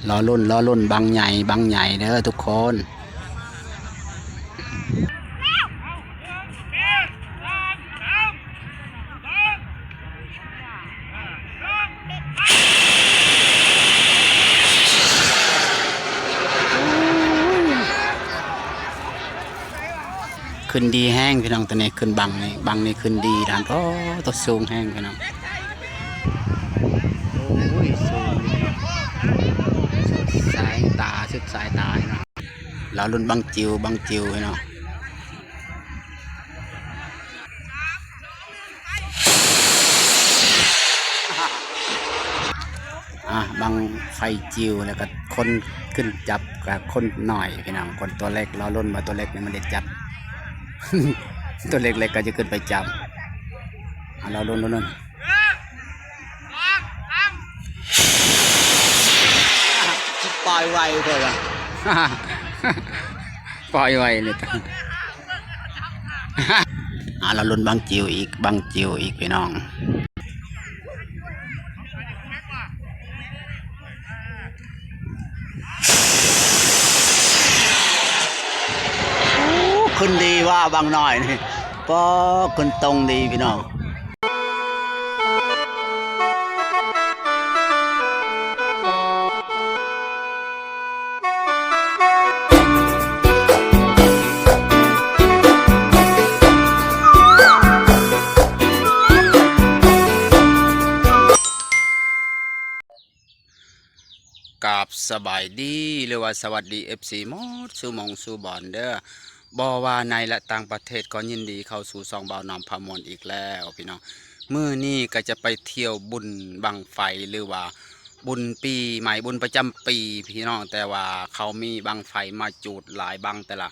รอรุ่นบางใหญ่เด้อทุกคนขึ้นดีแห้งพี่น้องตัวนี้ขึ้นบังนี่ขึ้นดีด้านโอ้ตัวสูงแห้งพี่น้องโอ้ยสูงสุดสายตาเนาะเรารุ่นบังจิวพี่น้องบังไฟจิวแล้วก็คนขึ้นจับกับคนหน่อยพี่น้องคนตัวเล็กเรารุ่นมาตัวเล็กนี่มันได้จับ ตัวเล็กๆก็จะขึ้นไปจับเราลุ้นปล่อยไวเลยว่ะ ปล่อยไวเลยตั้งเราลุ้นบังจิวอีกพี่น้องขึ้นดีว่าบางหน่อยนี่ก็ขึ้นตรงดีพี่น้องกับสบายดีหรือว่าสวัสดี FC หมดสู่มองสู่บอนเด้อบอว่าในและต่างประเทศก็ยินดีเข้าสู่ซองเบาน้ำพามวลอีกแล้วพี่น้องมื้อนี้ก็จะไปเที่ยวบุญบังไฟหรือว่าบุญปีใหม่บุญประจำปีพี่น้องแต่ว่าเขามีบังไฟมาจูดหลายบังแต่ละ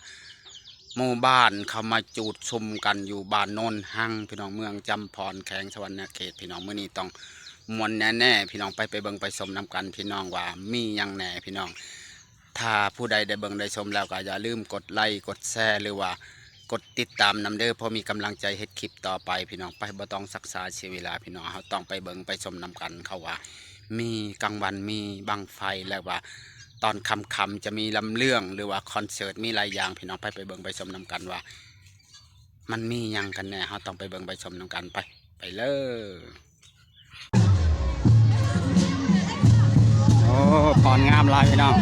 หมู่บ้านเขามาจูดชุมกันอยู่บ้านโนนหังพี่น้องเมืองจำพรแขงสวรรณเขตพี่น้องมื้อนี้ต้องมวลแน่ๆพี่น้องไปเบิ่งไปชมน้ำกันพี่น้องว่ามียังแหน่พี่น้องถ้าผู้ใดได้เบิ่งได้ชมแล้วก็อย่าลืมกดไลค์กดแชร์หรือว่ากดติดตามนำเด้อเพราะมีกำลังใจเฮ็ดคลิปต่อไปพี่น้องไปบ่ต้องศึกษาเสียเวลาพี่น้องเราต้องไปเบิ่งไปชมนำกันเขาว่ามีกลางวันมีบังไฟแล้วว่าตอนค่ำจะมีลำเรื่องหรือว่าคอนเสิร์ตมีหลายอย่างพี่น้องไปเบิ่งไปชมนำกันว่ามันมียังกันแน่เราต้องไปเบิ่งไปชมนำกันไปเลยโอ้พรงามลายพี่น้อง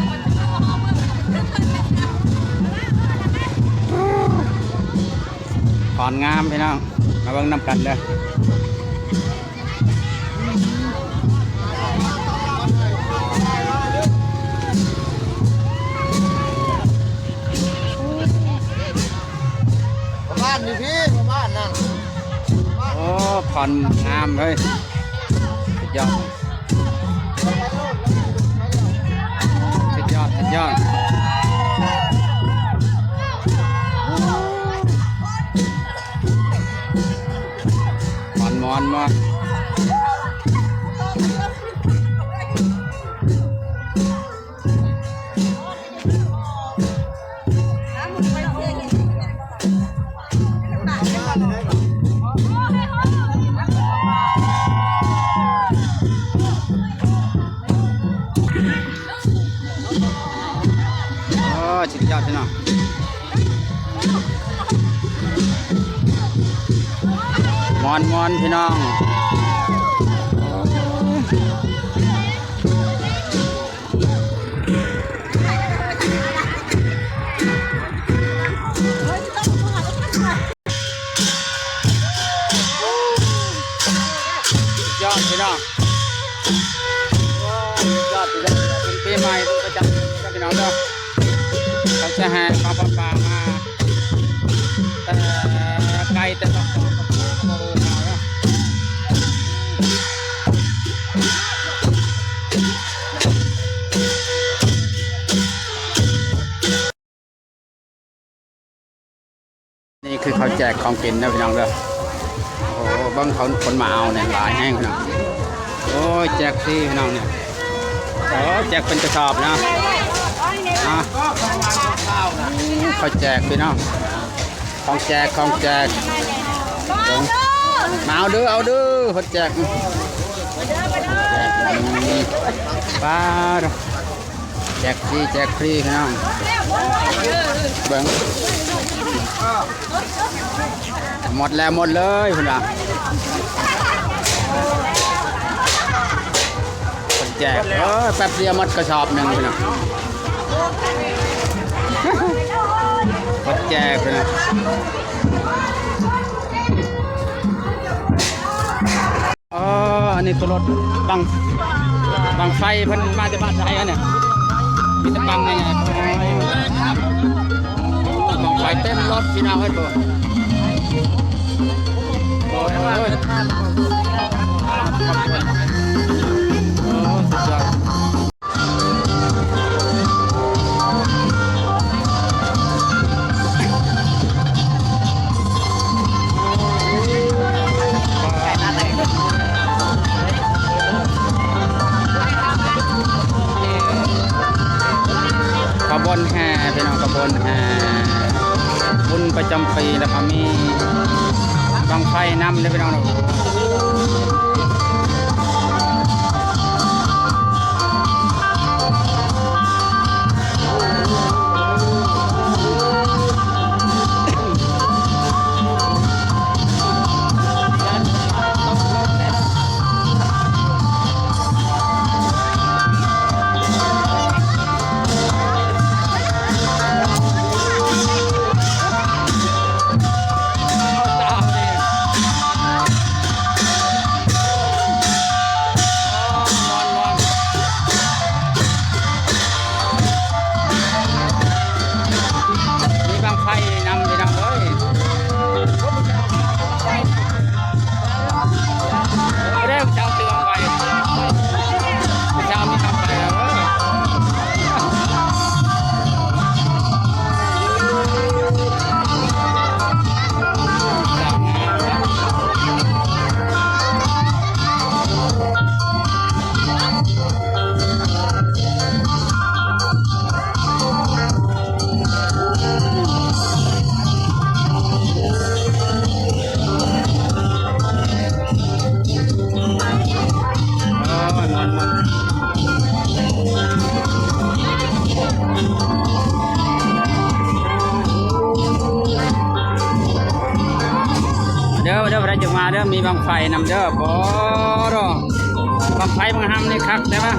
พรงามพี่น้องมาเบิ่งนำกันเด้อบ้านนี่พี่บ้านนั่นโอ้พรงามเลยสุดยอดมอนมาชิดยอดใช่ไหมมอนพี่น้องยอดพี่น้องยอดเป็นปีใหม่ประจำพี่น้องเด้อเขาจะแห่ข้าวปลามาแต่ไก่แต่ต้องนี่คือเขาแจกของกินนะพี่น้องเด้อโอ้โหบางคนมาเอาเนี่ยหลายแห้งพี่น้องโอ้ยแจกที่พี่น้องเนี่ยโอ้แจกเป็นกระสอบนะเขาแจกพี่น้องของแจกมาเอาเด้อเขาแจกป้า แจกฟรีแจกฟรีพี่น้องเบิ่งหมดแล้วหมดเลยคุณอ่ะแจกแป๊บเดียวหมดกระสอบหนึ่งพี่น้องหมดแจกพี่น้องอันนี้ตัวรถบังไฟเพิ่นมาจากบ้านไทยอันเนี่ยมีแต่บังไงบังไฟเต็มรถพี่น้องเฮ้ยตัวโอ้ยสุดยอดขบวนแห่พี่น้องขบวนแห่บุญประจำปีแล้วก็มีบังไฟนำเลยพี่น้อง มีบางไฟนำไปนำเลยไม่ได้เจ้าเตือนไว้เจ้ามีทำไปแล้วเด้อพระจะมาเด้อมีบางไฟนำเด้อบ่ดอกบางไฟบางห้ำนี่คักได้ปะ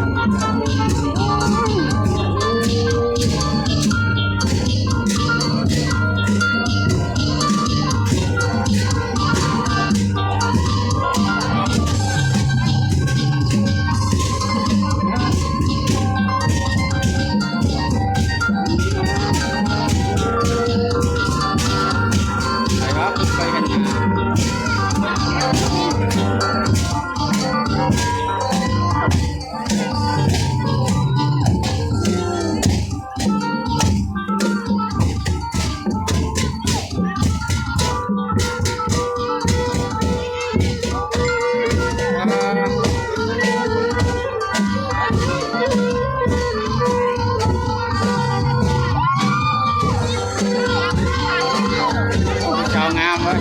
ไปครับไปกันชาวงามเว้ย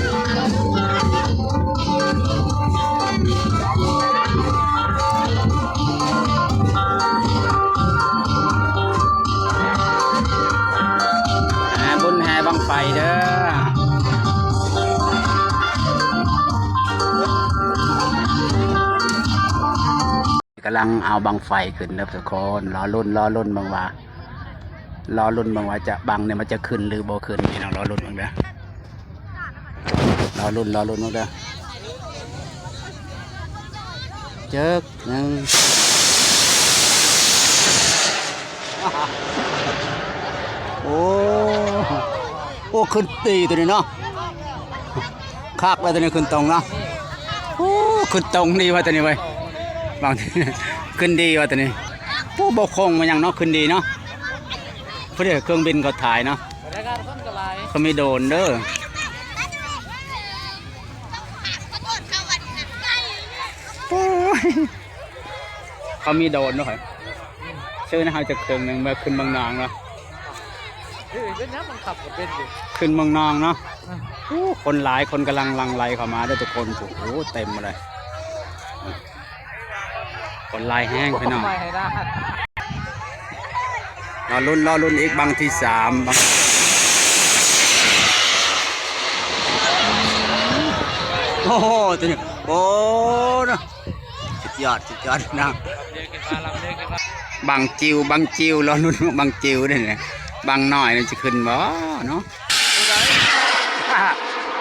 บุญแห่บังไฟเด้อกำลังเอาบังไฟขึ้นนะทุกคนรอรุ่นบางว่ารอรุ่นบางว่าจะบังเนี่ยมันจะขึ้นหรือบ่ขึ้นพี่น้องรอรุ่นบางเด้อรอรุ่นบางเด้อเจิกหนึ่งโอ้ขึ้นตีตัวนี้เนาะคักแล้วตัวนี้ขึ้นตรงเนาะโอ้ขึ้นตรงดีว่าตัวนี้ไว้บางทีขึ้นดีว่าตัวนี้โอ้บกคงมันยังเนาะขึ้นดีเนาะเพื่อเครื่องบินเขาถ่ายเนาะเขาไม่โดนเด้อเขามีโดนด้วยชื่อนะฮะจะเครื่องหนึ่งมาขึ้นบางนางเนาะขึ้นบางนางเนาะคนหลายคนกำลังลังไลเข้ามาด้วยทุกคนโอ้โหเต็มเลยคนลายแห้งไปหน่อย รอลุ้นอีกบังที่สามบังโอ้โหตัวนี้โอ้นะสุดยอดนะบังจิวรอลุ้นบังจิวนี่แหละบังน้อยนี่จะขึ้นบ่เนาะ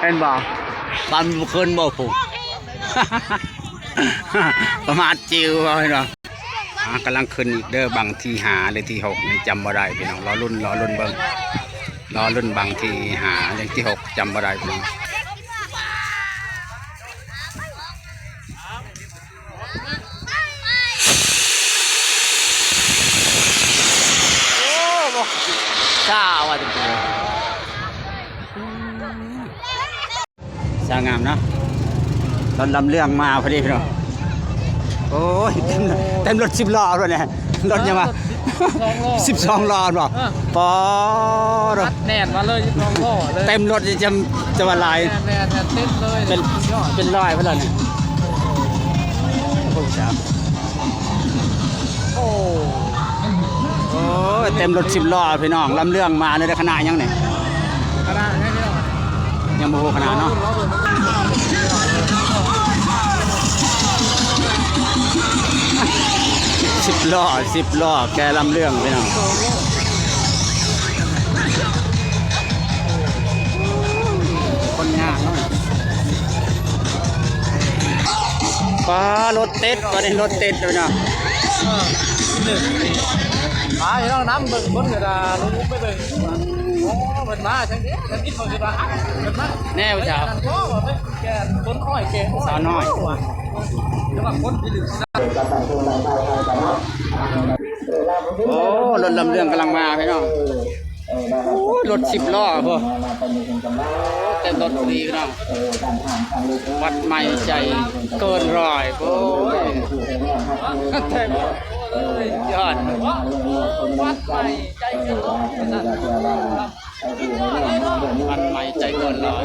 เห็นบ่ปันขึ้นบ่ผม ประมาทจิวเอาเนาะกำลังขึ้นอีกเด้อบังที่หาเลยที่หกยังจำบ่ได้พี่น้องรอรุ่นเบิ่งรอรุ่นบังที่หาอย่างที่หกจำบ่ได้พี่น้องโอ้บ่ช้าว่ะจริงๆสร้างงามเนาะตอนลำเรื่องมาพอดีพี่น้องโอ้ยเต็มรถ10 ล้อเลยเนี่ยรถยังมา12 ล้อบ่ปอรถ แน่นมาเลย12 ล้อเลย เต็มรถจะว่าลาย แน่นเต็มเลย เป็นร้อยเพิ่นแล้วเนี่ยโอ้จ้า โอ้ โอ้ยเต็มรถ10 ล้อพี่น้องลำเรื่องมาในขณะยังเนี่ย ขนาดนี้เดียว ยังบ่ฮู้ขนาดเนาะ10 ล้อแกลำเรื่องพี่น้องคนงานเนาะป้ารถติดวันนี้รถติดเลยเนาะ มาเห็นเราน้ำเบิ่งคนกระดาลุกไปเบิ่งโอ้เป็นมาจังนี้จังนี้เขาจะมาเป็นมา แน่จ้า โอ้เป็นแกคนอ้อยแก สาวน้อย แต่ว่าคนที่ดื่ม โอ้รถลำเรื่องกำลังมาพี่น้องโอ้รถ10 ล้อพวกเต็มรถดีพี่น้องวัดใหม่ใจเกินร้อยโอ้ยเต็มยอด วัดใหม่ใจเกินร้อย วัดใหม่ใจเกินร้อย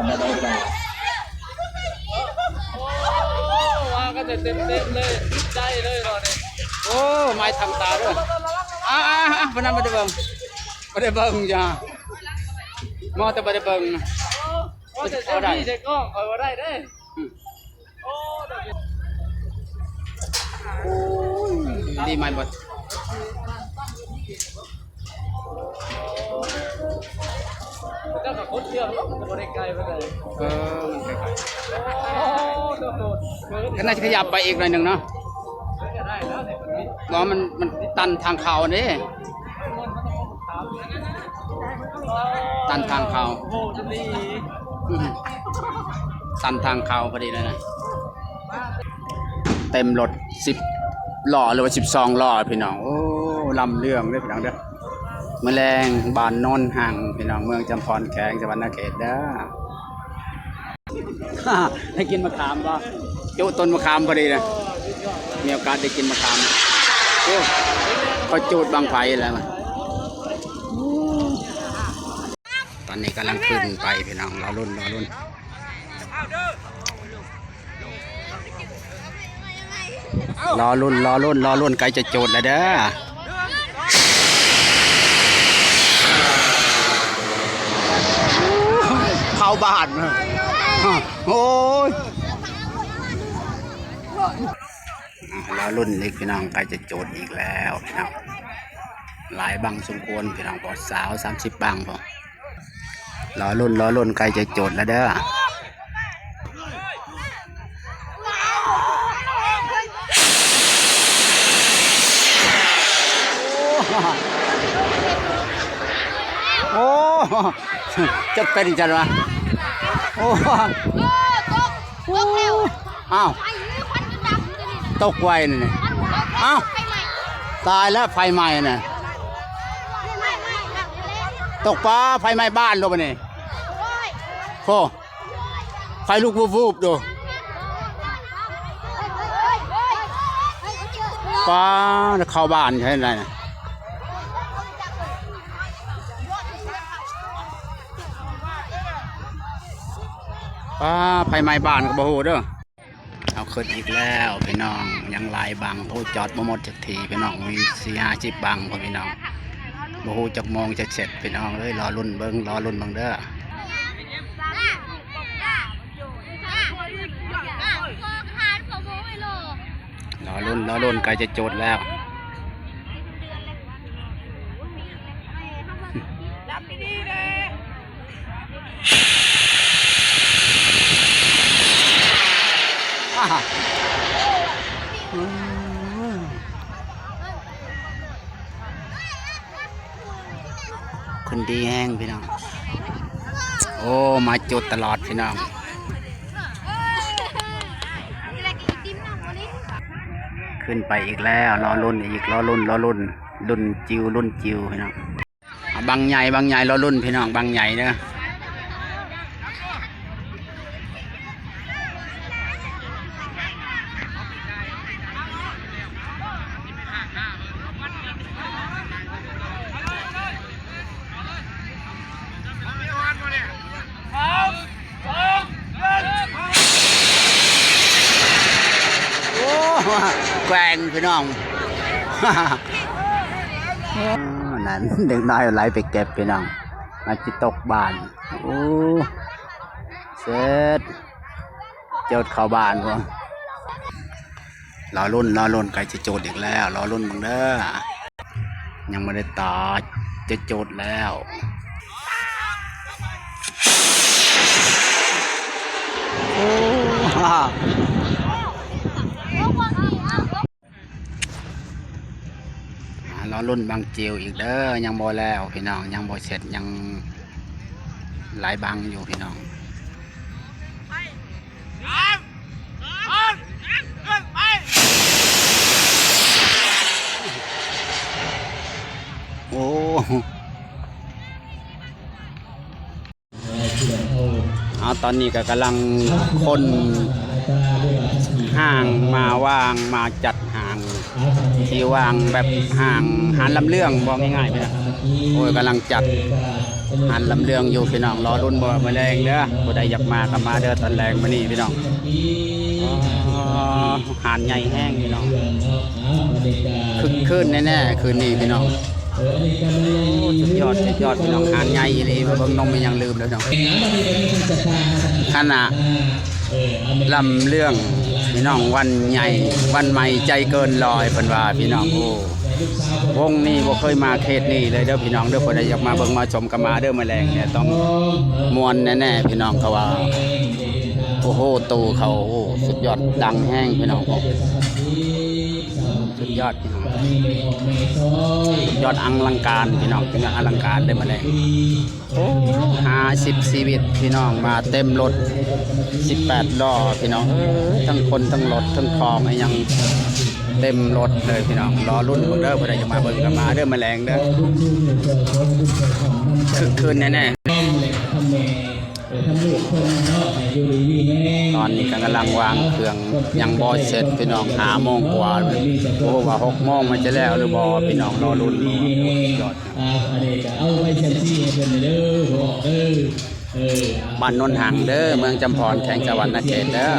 มากันแบบว่าก็จะเต็มเลยใจเลยเราเนี่ย โอ้ไม้ทำตาด้วยพนันไม่ได้เบิ่งจ้ามอแต่ไม่ได้เบิ่ง โอ้แต่เจ้าพี่เด็กก็คอยว่าได้เด้โอ้ ดีไหมบด เจ้ากับคนเดียวแล้วมันบริไกลไปเลย มันไกล โอ้โดด ๆก็น่าจะขยับไปอีกหน่อยหนึ่งเนาะ จะได้แล้วเนี่ยคนนี้ เพราะมันตันทางเขานี่ตันทางเขา โอ้จะดี ตันทางเขาพอดีเลยนะเต็มรถ10 ล้อหรือว่า12 ล้อพี่น้องโอ้ลำเรื่องด้วยพี่น้องเด้อแมลงบานนนห่างพี่น้องเมืองจำพรแขงจังหวัดนาเขตเด้อ ได้กินมะขามป่ะจุต้นมะขามพอดีนะมีโอกาสได้กินมะขามโอ้เขาจูดบางไฟแล้วมันตอนนี้กำลังขึ้นไปพี่น้องรอรุ่นไกลจะโจดแล้วเด้อเข้าบ้านโอ้ยรอรุ่นอีกพี่น้องไกลจะโจดอีกแล้วพี่น้องหลายบังสมควรพี่น้องพอสาว30 บังพอรอรุ่นไกลจะโจดแล้วเด้อโอ้จะเป็นจังวะโอ้อ้าวตกไวนี่อ้าวตายแล้วไฟไหม้น่ะตกปลาไฟไหม้บ้านลงไปนี่โอ้ไฟลุกวูบๆดูปลาเข้าบ้านใช่ไหมน่ะปลาไฟไหม้บ้านก็บ่ฮู้เด้อเอา ขึ้นอีกแล้วพี่น้องยังหลายบังโอ้จอดบ่หมดจักทีพี่น้องมี40-50บังพ่อพี่น้องบ่ฮู้จักมองจะเสร็จพี่น้องเอ้ยรอรุ่นเบิ่งเด้อรอรุ่นใกล้จะโจทย์แล้วคนดีแห้งพี่น้องโอ้มาจุดตลอดพี่น้องขึ้นไปอีกแล้วรอรุ่นอีกรอรุ่นรุ่นจิวพี่น้องบางใหญ่รอรุ่นพี่น้องบางใหญ่เด้อแกว่งพี่น้อง นั่นเด็กน้อยไหลไปเก็บพี่น้องมาจิตกบ้านโอ้เสร็จโจดเข้าบ้านพวกรอรุ่นใกล้จะโจดอีกแล้วรอรุ่นมึงเด้อยังไม่ได้ต่อจะโจดแล้วโอ้รอรุ่นบางจิวอีกเด้อยังบ่แล้วพี่น้องยังบ่เสร็จยังหลายบางอยู่พี่น้องโอ้เอาตอนนี้ก็กำลังคนห่างมาว่างมาจัดห่างที่วางแบบห่างหันลำเรื่องบอกง่ายๆพี่น้องโอ้ยกำลังจัดหันลำเรื่องอยู่พี่น้องรอรุ่นบ่มาแรงเด้อผู้ใดอยากมาก็มาเด้อตอนแรงมานี่พี่น้องหันใหญ่แห้งพี่น้องขึ้นแน่ๆคืนนี้พี่น้องสุดยอดพี่น้องหันใหญ่เลยมาเบิ่งน้องไม่ยังลืมแล้วน้องขณะลำเรื่องพี่น้องวันใหญ่วันใหม่ใจเกินลอยเป็นว่าพี่น้องโอ้วงนี้บ่เคยมาเขตนี้เลยเด้อพี่น้องเด้อคนใดอยากมาเบิ่งมาชมก็มาเด้อมาแรงเนี่ยต้องมวนแน่ๆพี่น้องเขาว่าโอ้โหตูเขาโอ้สุดยอดดังแห้งพี่น้องสุดยอดพี่น้องยอดอลังการพี่น้องเป็นอลังการได้มาแรงโอ้50ชีวิตพี่น้องมาเต็มรถ18ล้อพี่น้องทั้งคนทั้งรถทั้งของไอ้ยังเต็มรถเลยพี่น้องรอรุ่นเด้อผู้ใดจะมาเบิ่งก็มาเด้อมาแรงเด้อคืนแน่ๆตอนนี้กำลังวางเครื่องยังบ่เสร็จพี่น้อง5 โมงกว่าโอ้ว่า6 โมงมันจะแล้วหรือบ่พี่น้องรอรุ่นยอดบ้านนนท์หังเด้อเมืองจำพรแข่งสวรรค์เขตเด้อ